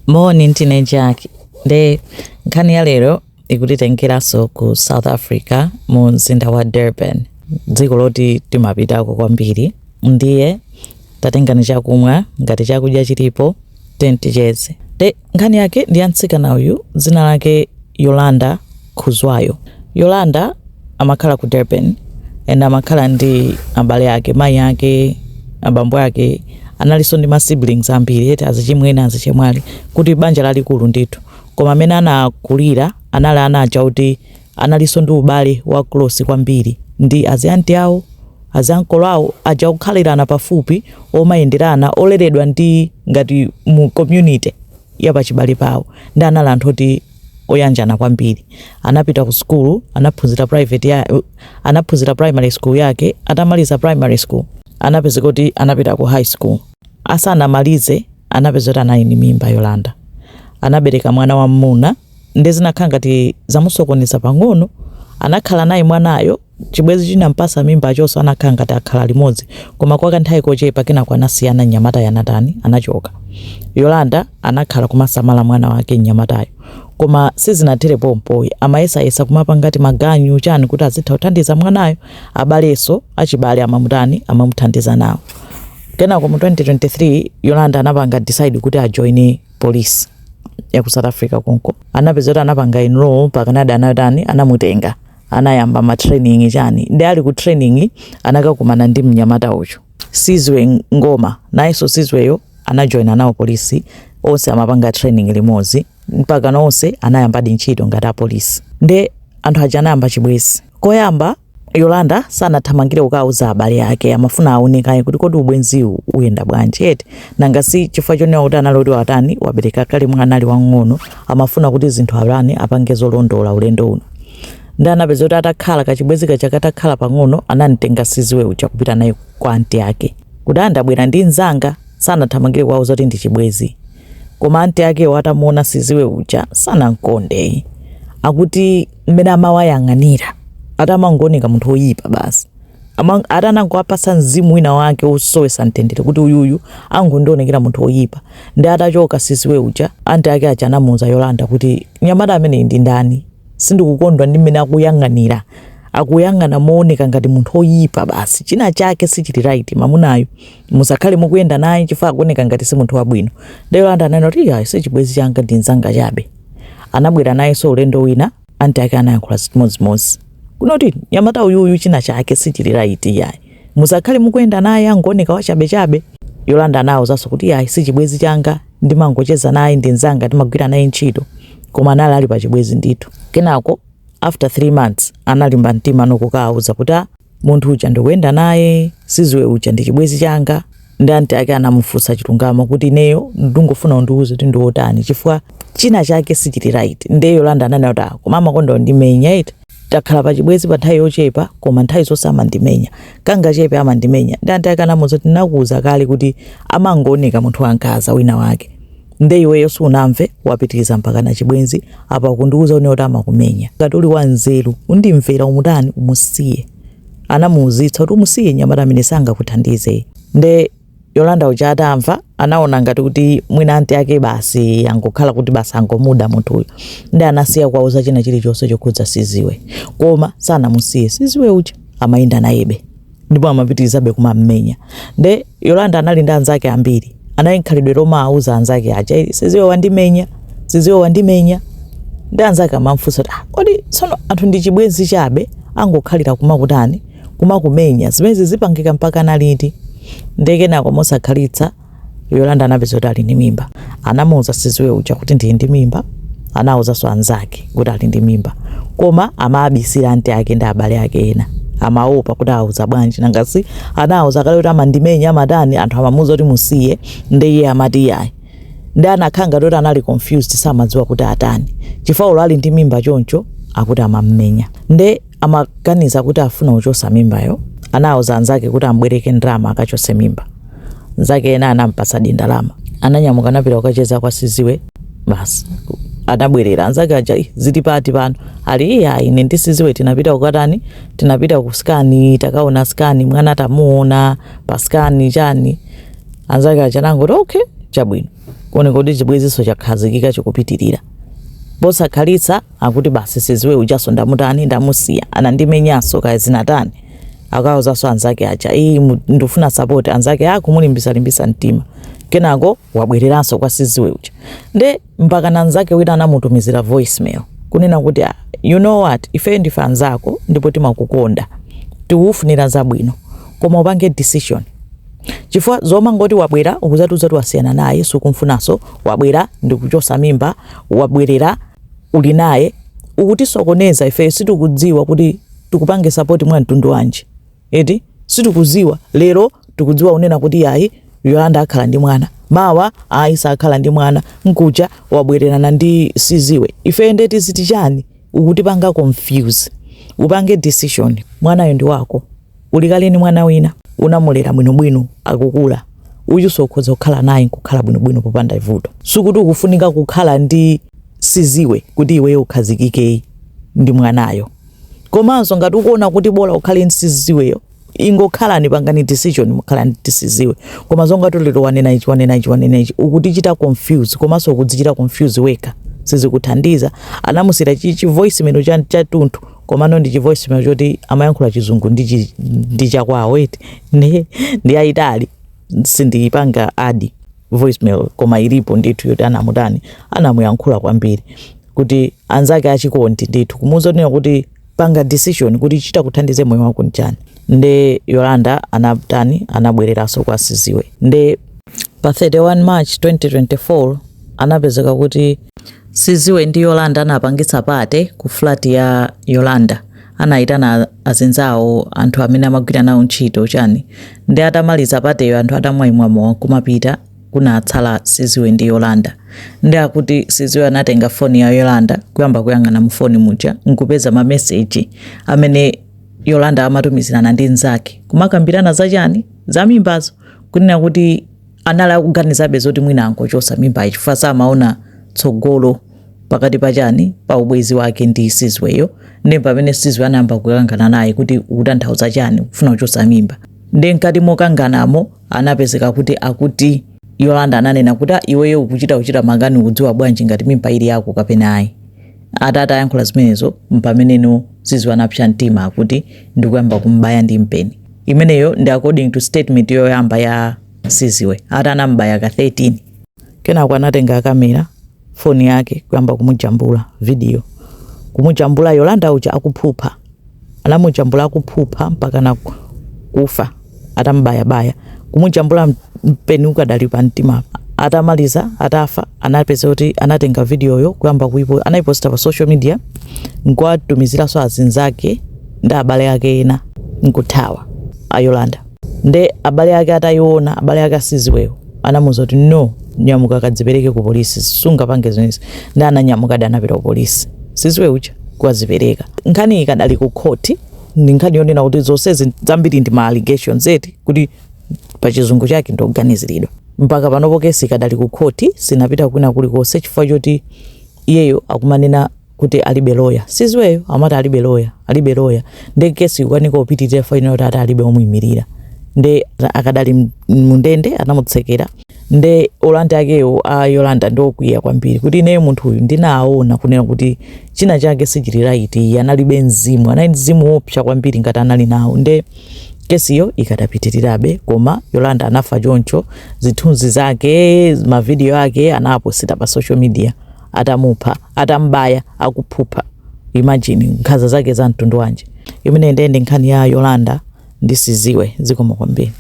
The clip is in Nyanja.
Morning teenager nde nkhani ya lero ikutitengeraso ku South Africa mu mzinda wa Durban, dziko loti timapitako kwambiri. Ndiye tatengani chakumwa ngati chakudya chilipo ticheze. Nde nkhani yake ndi mtsikana uyu dzina lake Yolanda Khuzwayo. Yolanda amakhala ku Durban ena amakhala ndi abale ake, mayi ake, abambo ake, analinso ndi ma siblings ambiri eti azichimwene azichemwali kuti banja lalikulu ndithu. Koma amene anakulira anali anaja kuti analinso ndi ubale wa close kwambiri ndi azianti awo, aziankolo awo aja kukhalirana pafupi, omayenderana, oleredwa ndi ngati mu community ya pachibale pawo. Ndi anali anthu oti oyanjana kwambiri. Anapita ku school, anaphunzira primary school yake. Atamaliza primary school anapeza kuti anapita ku high school. Asanamalize anapeza kuti anali ndi mimba Yolanda. Anabereka mwana wa mmuna, ndi zinakhala ngati zamusokoneza pang'ono. Anakhala naye mwanayo, chibwezi chinampasa mimba achonso anakhala ngati akhala limodzi, koma kwa kanthawi kochepa kenako anasiyana nyamata yanatani anachoka. Yolanda anakhala kumasamala mwana wake nyamatayo, koma sizinatere pompo. Amayesayesa kumapa ngati maganyu chani kuti azitha kuthandiza mwanayo. Abaleso achibale amamuthandiza nawo. Kenako mu 2023 Yolanda anapanga decide kuti ajoine police ya ku South Africa konko. Anapeza kuti anapanga enroll pa Canada, anamutenga anayamba ma training chani. Ndi ali ku training anakakumana ndi mnyamata ucho Sizwe Ngoma, nayenso Sizweyo anajoina nawo polisi. Onse amapanga training limodzi mpaka nonse anayamba ntchito ngati apolisi. Nde anthu aja anayamba chibwezi. Koyamba Yolanda sanathamangire kukauza abale ake, amafuna aonekaye kuti kodi ubwenziwu uyenda bwanji eti nanga si chifukwa chonena kuti analoti watani wabereka kale mwana ali wang'ono, amafuna kuti zinthu alani apange zolondola ulendo uno. Ndi anapeza kuti atakhala kachibwezi katakhala pang'ono, anamtenga Sizwe uja kupita naye kwa anti yake kuti andabwera ndi nzanga. Sanathamangire kukauza kuti ndi chibwezi, koma anti yake watamuona Sizwe uja sanamkonde, akuti mmene amawayang'anira atamangooneka munthu oyipa basi. Atanangowapasa mzimu wina wake osowesa mtendere kuti uyuyu angondionekera munthu oyipa. Ndi atachoka Sizwe uja, anti yake aja anamuuza Yolanda kuti nyamata amene ndi ndani, sindikukondwa ndi mmene akuyang'anira, akuyang'ana mooneka ngati munthu oyipa basi, china chake sichili right. Mamunayo musakhale mukuyenda naye chifukwa akuoneka ngati si munthu wabwino. Ndi Yolanda ananena kuti ayi si chibwezi changa, ndi nzanga chabe. Anabwera naye so ulendo wina, anti yake anayankhula zimodzi kunoti nyamata uyuyu china chake sichili right yayi, musakhale mukuyenda naye angooneka wachabechabe. Yolanda anawuzanso kuti ayi si chibwezi changa, ndimangocheza naye, ndi nzanga, ndimagwira naye ntchito. Koma anali ali pa chibwezi ndithu. Kenako after 3 months analimba mtima nokukauza kuti munthu uja ndikuyenda naye, Sizwe uja ndi chibwezi changa. Ndi anti yake anamufunsa chilungamo kuti ineyo ndingofuna undiuze kuti ndiotani chifukwa china chake sichili right. Ndi Yolanda ananena kuti koma amakonda ndimenya eti takhala pa chibwezi pa nthawi yochepa, koma nthawi zonse amandimenya, kanga chepe amandimenya. Ndi anti yake anamuuza kuti ndinakuuza kale kuti amangooneka munthu wankaza wina wake. Ndi iweyo sunamve wapitiriza mpaka na chibwenzi apa kundiuza kuti amakumenya. Ngati uli wanzeru undimvera umutani umusiye. Anamuuzitsa kuti umusiye nyamata amene sangakuthandize. Ndi Yolanda uja atamva anaona ngati kuti mwina anti yake basi angokhala kuti basi angomuda munthuyo. Ndi anasiya kuwauza china chilichonse chokhudza Sizwe, koma sanamusiye Sizwe uja, amayenda nayebe ndipo amapitirizabe kumamenya. Ndi Yolanda anali ndi anzake ambiri, anali nkhalidwe loma auza anzake aja Sizwe wandimenya, Sizwe wandimenya. Ndi anzake amamfunsa kuti kodi tsono anthu ndi chibwezi chabe angokhalira kumakutani kumakumenya, zimene zipangika mpaka naliti. Kenako mosakhalitsa Yolanda anapeza kuti ali ndi mimba. Anamuuza Sizwe uja kuti ndi ndi mimba, anawuzanso anzake kuti ali ndi mimba, koma amabisira anti yake ndi abale ake ena. Amaopa kuti auza bwanji nangasi anawuza kale kuti amandimenya amatani, anthu amamuuza kuti musiye, ndi iye amati yayi. Ndi anakhanga kuti anali confused, samadziwa kuti atani chifukwa ali ndi mimba choncho akuti amammenya. Ndi amaganiza kuti afuna kuchosa mimbayo. Anawuza anzake kuti ambwereke ndalama akachose mimba. Nzake ena anampasa ndalama, ananyamuka anapita kukacheza kwa Sizwe. Basi anabwerera anzake aja ziti pati pano ali ine ndi Sizwe tinapita kukatani, tinapita ku skani, takaona skani mwana atamuona pa skani chani. Anzake aja nangoti okay chabwino. kuoneka kuti chibweziso chakhazikika chikupitirira. Posakhalitsa akuti basi Siziwe ujaso ndamutani ndamusiya anandimenyanso kaya zinatani akawuzaso anzake aja ndifuna support anzake akumulimbisa mtima kenako wabwereranso kwa Siziwe uja nde mpaka na anzake wina anamutumizira voicemail kunena kuti you know what ife ndife anzako ndipo timakukonda tiufunira zabwino koma upange decision chifukwa zoma ngoti wabwera ukuzati wasiyana naye sukumfunaso wabwera ndikuchosa mimba wabwerera uli naye ukutisokoneza ife situkudziwa kuti tikupange support mwa mtundu wanji eti situkudziwa lero tikudziwa unena kuti yayi Yolanda akhala ndi mwana mawa aisa akhala ndi mwana nkuja wabwererana ndi Siziwe ife ndeti ziti chani ukutipanga confuse upange decision mwanayo ndi wako ulikaleni mwana wina unamulera bwinobwino akukula uyu sokhoza kukhala naye kukhala bwinobwino popanda ivuto sukuti ukufunika kukhala ndi Siziwe kuti iwe ukhazikike ndi mwanayo komanso ngati ukuona kuti bola ukhale ndi Siziweyo ingokhala ni pangani decision mukhala ndi Siziwe koma zonga tolero wanena ichi ukutichita confuse komanso ukudzichita confuse weka sizikuthandiza anamusira chichi voice memo cha tunthu komano ndi voice memo choti amayankhula chizungu ndi chakwawo eti ndi aitali sindipanga adi voicemail koma ilipo ndithu yoti anamutani anamuyankhula kwambiri kuti anzake achikondi ndithu kumuza kuti panga decision kuti chita kuthandize moyo wako njani nde Yolanda anabwereranso kwa Siziwe nde pa 31 March 2024 anapezeka kuti Siziwe ndi Yolanda anapangitsa pate ku flat ya Yolanda anaitana azinzawo anthu amene amagwira nawo ntchito chani ndi atamaliza pateyo anthu atamwayimwamo kumapita kunatsala Siziwe ndi Yolanda ndi akuti Siziwe anatenga phone ya Yolanda kuyamba kuyang'ana mu phone muja nkupeza ma message amene Yolanda amatumizirana ndi nzake kumakambirana za chani za mimbazo kunena kuti anala kuganizabe zoti mwina angochosa mimba chifukwa samaona tsogolo pakati pa chani pa ubwezi wake ndi Siziweyo ndi pamene Siziwe anayamba kukangana naye kuti ukutanthauza chani kufuna kuchosa mimba ndi nkati mokanganamo anapezeka kuti akuti Yolanda ananena kuti iweyo ukuchita mangani ukudziwa bwanji ngati mimba ili yako kapena ayi atata yankhula zimenezo mpameneno Siziwe anapsha mtima akuti ndikuyamba kumbaya ndi mpeni imeneyo ndi according to statement yoyamba ya Siziwe anambaya ka 13 kenako anatenga kamera phone yake kuyamba kumujambula video kumujambula Yolanda uja akuphupha anamujambula akuphupha mpaka na kufa atambaya kumujambula mpeni ukadali pa mtima atamaliza atafa anapeza kuti anatenga video yo kuyamba anaiposta pa social media ngwatumizira so azinzake ndi abale yake ena nkuthawa Yolanda nde abale yake atayiona abale yake Siziweyo anamuza kuti no nyamuka kadzipereke ku polisi sunga pange zonezi ndi ananyamuka anapita ku polisi Siziwe uja kwazipereka nkhani ikadali ku court ndi nkhani yonena kuti zonse zambiri ndi ma allegations eti kuti pa chizungu chake ndoganiziridwa mpaka panopo kesi ikadali ku court sinapita kwina kulikonse chifukwa choti iyeyo akumanena kuti alibe lawyer Siziweyo amati alibe lawyer ndi kesi ikwaniko upitirira faina kuti alibe omuyimirira ndi akadali mundende anamutsekera ndi Olanda yakeyo Yolanda ndokwiya kwambiri kuti ineyo munthu uyu ndinaona kunena kuti china chake sichili right analibe mzimu anali mzimu wopsa kwambiri ngati anali nawo ndi kesiyo ikadapitirirabe koma Yolanda anafa choncho zithunzi zake ma video yake anaposita pa social media atamupha atambaya akuphupha imagine nkhaza zake za mtundu wanje imene ndende nkhani ya Yolanda ndi Siziwe zikoma kwambiri.